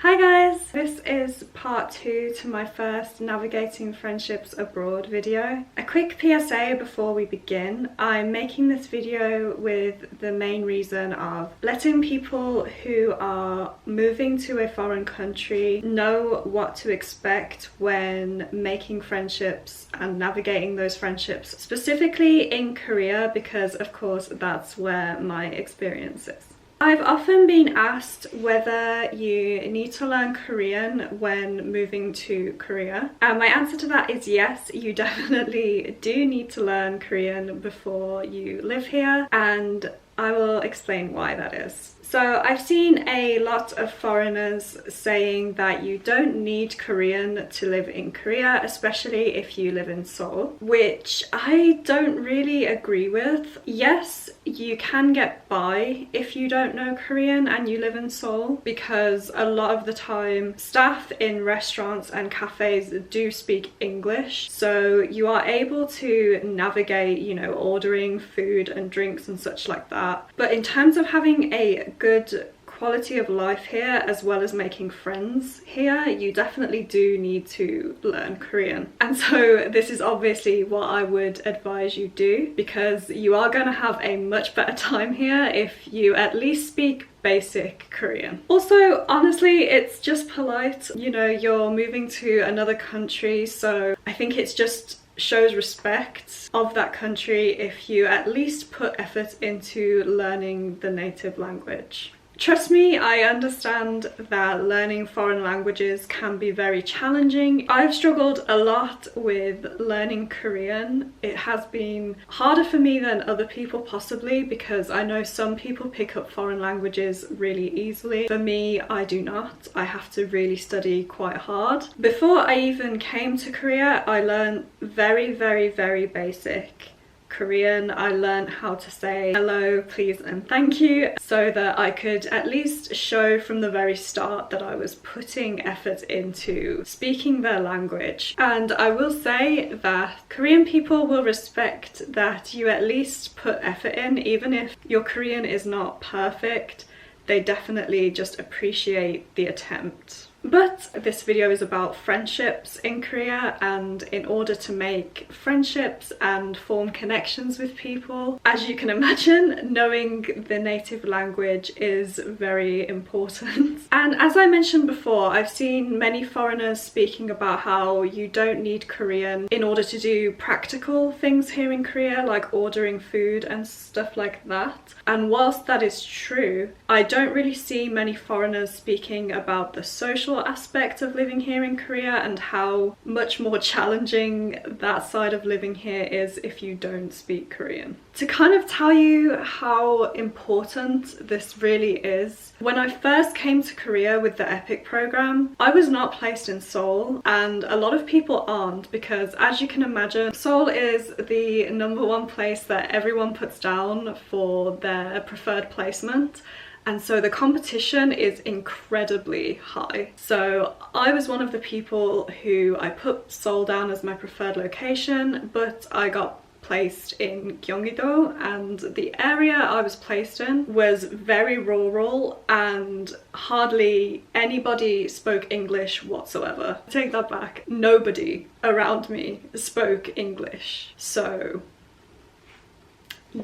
Hi guys! This is part 2 to my first Navigating Friendships Abroad video. A quick PSA before we begin. I'm making this video with the main reason of letting people who are moving to a foreign country know what to expect when making friendships and navigating those friendships, specifically in Korea, because of course that's where my experience is. I've often been asked whether you need to learn Korean when moving to Korea. And my answer to that is yes, you definitely do need to learn Korean before you live here, and I will explain why that is. So I've seen a lot of foreigners saying that you don't need Korean to live in Korea, especially if you live in Seoul, which I don't really agree with. Yes, you can get by if you don't know Korean and you live in Seoul, because a lot of the time staff in restaurants and cafes do speak English, so you are able to navigate, ordering food and drinks and such like that. But in terms of having a good quality of life here as well as making friends here, you definitely do need to learn Korean. And so this is obviously what I would advise you do, because you are going to have a much better time here if you at least speak basic Korean. Also, honestly, it's just polite. You're moving to another country, so I think it's just shows respect of that country if you at least put effort into learning the native language. Trust me, I understand that learning foreign languages can be very challenging. I've struggled a lot with learning Korean. It has been harder for me than other people possibly, because I know some people pick up foreign languages really easily. For me, I do not. I have to really study quite hard. Before I even came to Korea, I learned very basic Korean. I learned how to say hello, please and thank you, so that I could at least show from the very start that I was putting effort into speaking their language. And I will say that Korean people will respect that you at least put effort in, even if your Korean is not perfect. They definitely just appreciate the attempt. But this video is about friendships in Korea, and in order to make friendships and form connections with people, as you can imagine, knowing the native language is very important. And as I mentioned before, I've seen many foreigners speaking about how you don't need Korean in order to do practical things here in Korea, like ordering food and stuff like that. And whilst that is true, I don't really see many foreigners speaking about the social aspect of living here in Korea and how much more challenging that side of living here is if you don't speak Korean. To kind of tell you how important this really is, when I first came to Korea with the EPIC program, I was not placed in Seoul, and a lot of people aren't, because as you can imagine, Seoul is the #1 place that everyone puts down for their preferred placement. And so the competition is incredibly high. So I was one of the people who I put Seoul down as my preferred location, but I got placed in Gyeonggi-do, and the area I was placed in was very rural and hardly anybody spoke English whatsoever. Take that back. Nobody around me spoke English. So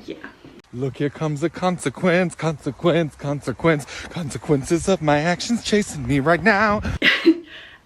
yeah. Look, here comes the consequences of my actions chasing me right now.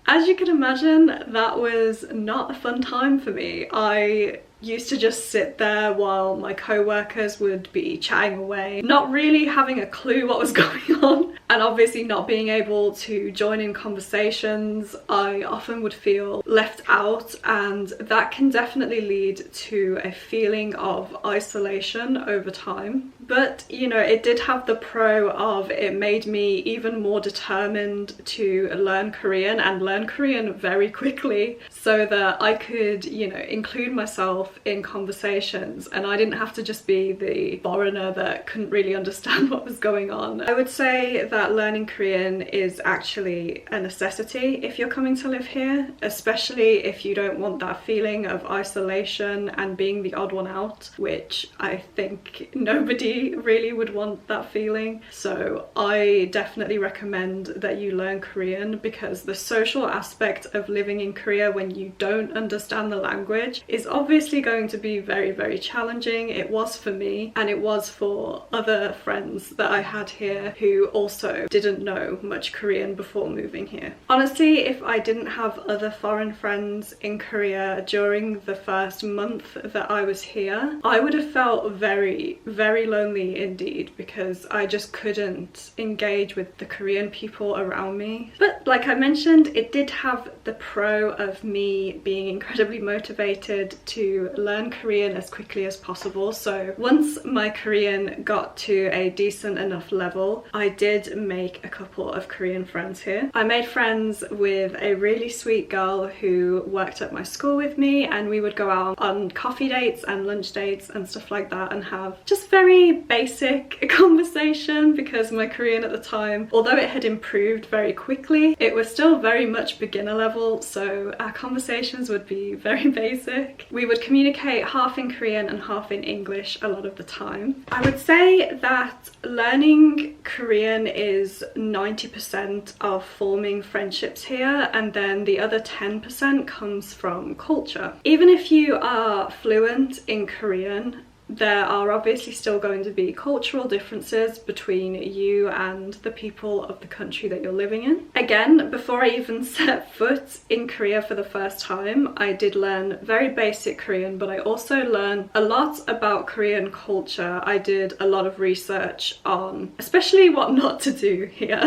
As you can imagine, that was not a fun time for me. I used to just sit there while my co-workers would be chatting away, not really having a clue what was going on, and obviously not being able to join in conversations. I often would feel left out, and that can definitely lead to a feeling of isolation over time. But it did have the pro of it made me even more determined to learn Korean, and learn Korean very quickly, so that I could include myself in conversations, and I didn't have to just be the foreigner that couldn't really understand what was going on. I would say that that learning Korean is actually a necessity if you're coming to live here, especially if you don't want that feeling of isolation and being the odd one out, which I think nobody really would want that feeling. So I definitely recommend that you learn Korean, because the social aspect of living in Korea when you don't understand the language is obviously going to be very, very challenging. It was for me, and it was for other friends that I had here who also didn't know much Korean before moving here. Honestly, if I didn't have other foreign friends in Korea during the first month that I was here, I would have felt very, very lonely indeed, because I just couldn't engage with the Korean people around me. But like I mentioned, it did have the pro of me being incredibly motivated to learn Korean as quickly as possible. So once my Korean got to a decent enough level, I did make a couple of Korean friends here. I made friends with a really sweet girl who worked at my school with me, and we would go out on coffee dates and lunch dates and stuff like that and have just very basic conversation, because my Korean at the time, although it had improved very quickly, it was still very much beginner level, so our conversations would be very basic. We would communicate half in Korean and half in English a lot of the time. I would say that learning Korean is 90% of forming friendships here, and then the other 10% comes from culture. Even if you are fluent in Korean, there are obviously still going to be cultural differences between you and the people of the country that you're living in. Again, before I even set foot in Korea for the first time, I did learn very basic Korean, but I also learned a lot about Korean culture. I did a lot of research on especially what not to do here.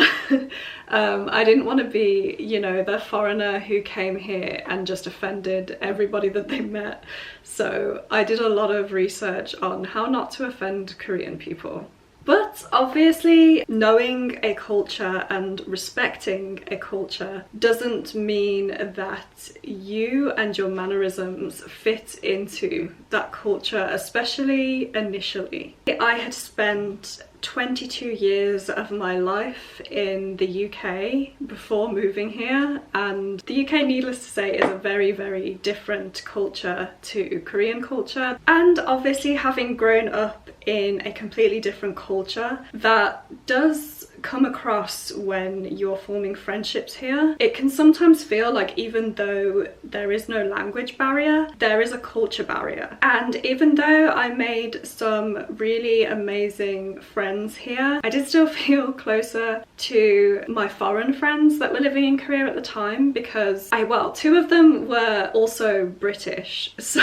I didn't want to be, you know, the foreigner who came here and just offended everybody that they met. So I did a lot of research on how not to offend Korean people. But obviously, knowing a culture and respecting a culture doesn't mean that you and your mannerisms fit into that culture, especially initially. I had spent 22 years of my life in the UK before moving here, and the UK, needless to say, is a very, very different culture to Korean culture. And obviously, having grown up in a completely different culture, that does come across when you're forming friendships here. It can sometimes feel like even though there is no language barrier, there is a culture barrier. And even though I made some really amazing friends here, I did still feel closer to my foreign friends that were living in Korea at the time, because well, two of them were also British, so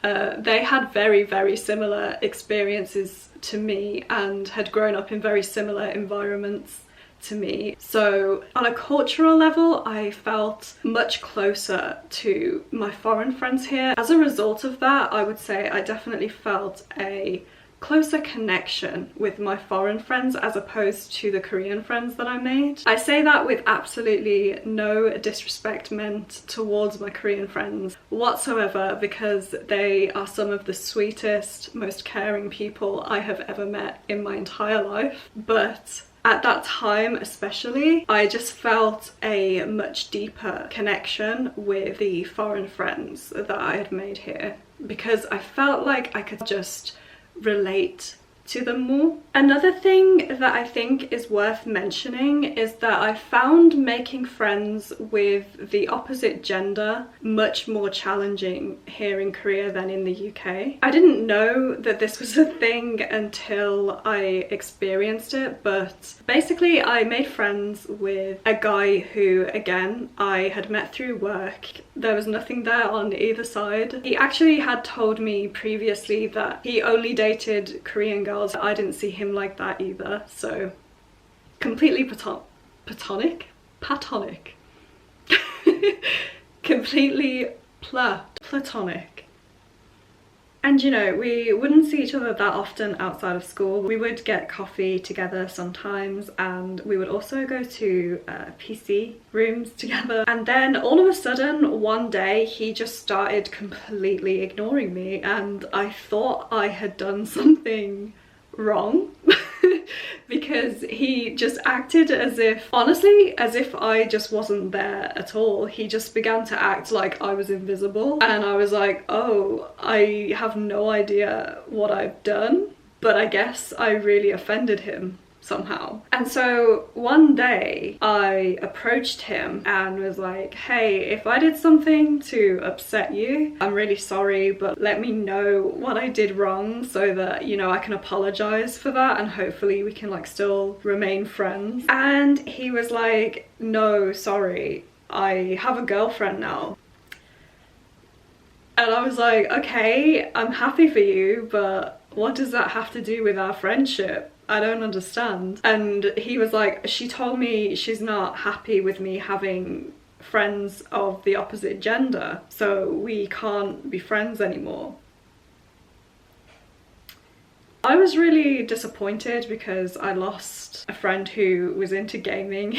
they had very, very similar experiences to me and had grown up in very similar environments to me. So on a cultural level, I felt much closer to my foreign friends here. As a result of that, I would say I definitely felt a closer connection with my foreign friends as opposed to the Korean friends that I made. I say that with absolutely no disrespect meant towards my Korean friends whatsoever, because they are some of the sweetest, most caring people I have ever met in my entire life. But at that time especially, I just felt a much deeper connection with the foreign friends that I had made here, because I felt like I could just relate to them more. Another thing that I think is worth mentioning is that I found making friends with the opposite gender much more challenging here in Korea than in the UK. I didn't know that this was a thing until I experienced it, but basically I made friends with a guy who, again, I had met through work. There was nothing there on either side. He actually had told me previously that he only dated Korean girls. I didn't see him like that either, so completely platonic? Completely platonic. And you know, we wouldn't see each other that often outside of school. We would get coffee together sometimes, and we would also go to PC rooms together. And then all of a sudden, one day, he just started completely ignoring me, and I thought I had done something wrong. because he just acted as if, honestly, as if I just wasn't there at all. He just began to act like I was invisible, and I was like, oh, I have no idea what I've done, but I guess I really offended him somehow. And so one day I approached him and was like, hey, if I did something to upset you, I'm really sorry, but let me know what I did wrong so that, you know, I can apologize for that and hopefully we can like still remain friends. And he was like, no, sorry, I have a girlfriend now. And I was like, okay, I'm happy for you, but what does that have to do with our friendship? I don't understand. And he was like, she told me she's not happy with me having friends of the opposite gender, so we can't be friends anymore. I was really disappointed because I lost a friend who was into gaming.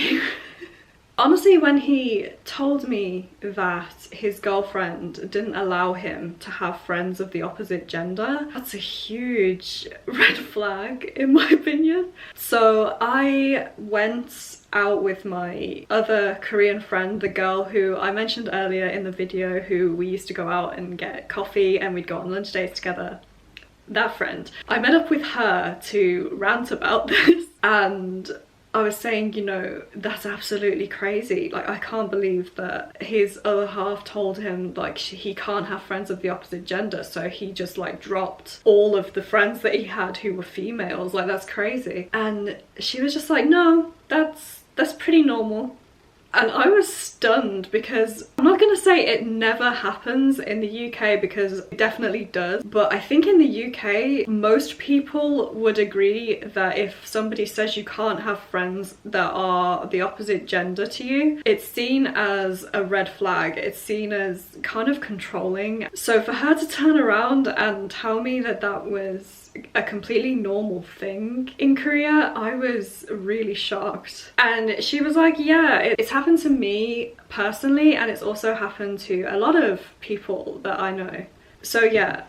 Honestly, when he told me that his girlfriend didn't allow him to have friends of the opposite gender, that's a huge red flag in my opinion. So I went out with my other Korean friend, the girl who I mentioned earlier in the video, who we used to go out and get coffee and we'd go on lunch dates together. That friend. I met up with her to rant about this, and I was saying, you know, that's absolutely crazy. Like, I can't believe that his other half told him like he can't have friends of the opposite gender, so he just like dropped all of the friends that he had who were females. Like, that's crazy. And she was just like, no, that's pretty normal. And I was stunned because I'm not gonna say it never happens in the UK, because it definitely does, but I think in the UK most people would agree that if somebody says you can't have friends that are the opposite gender to you, it's seen as a red flag. It's seen as kind of controlling. So for her to turn around and tell me that that was a completely normal thing in Korea, I was really shocked. And she was like, yeah, it's happened to me personally, and it's also happened to a lot of people that I know. So yeah,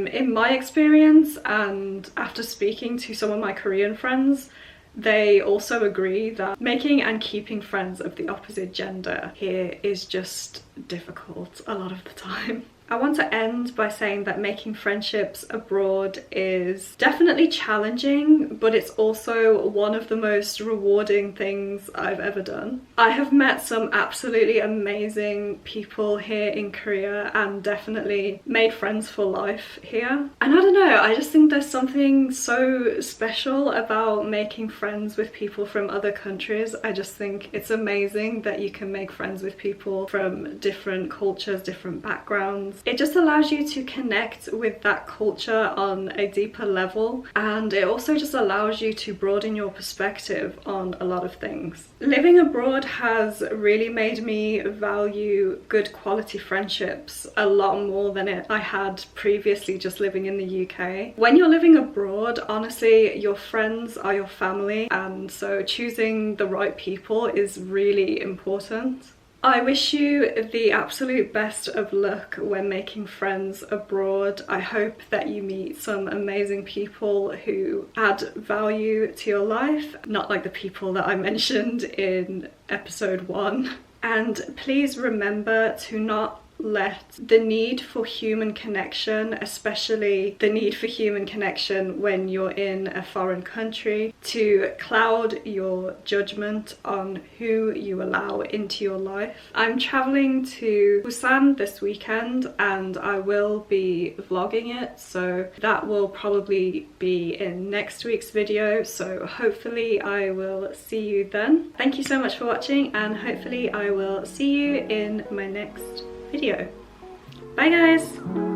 in my experience and after speaking to some of my Korean friends, they also agree that making and keeping friends of the opposite gender here is just difficult a lot of the time. I want to end by saying that making friendships abroad is definitely challenging, but it's also one of the most rewarding things I've ever done. I have met some absolutely amazing people here in Korea and definitely made friends for life here. And I don't know, I just think there's something so special about making friends with people from other countries. I just think it's amazing that you can make friends with people from different cultures, different backgrounds. It just allows you to connect with that culture on a deeper level, and it also just allows you to broaden your perspective on a lot of things. Living abroad has really made me value good quality friendships a lot more than I had previously just living in the UK. When you're living abroad, honestly, your friends are your family, and so choosing the right people is really important. I wish you the absolute best of luck when making friends abroad. I hope that you meet some amazing people who add value to your life, not like the people that I mentioned in episode 1. And please remember to not let the need for human connection, especially the need for human connection when you're in a foreign country, to cloud your judgment on who you allow into your life. I'm traveling to Busan this weekend and I will be vlogging it, so that will probably be in next week's video, so hopefully I will see you then. Thank you so much for watching, and hopefully I will see you in my next video. Bye guys!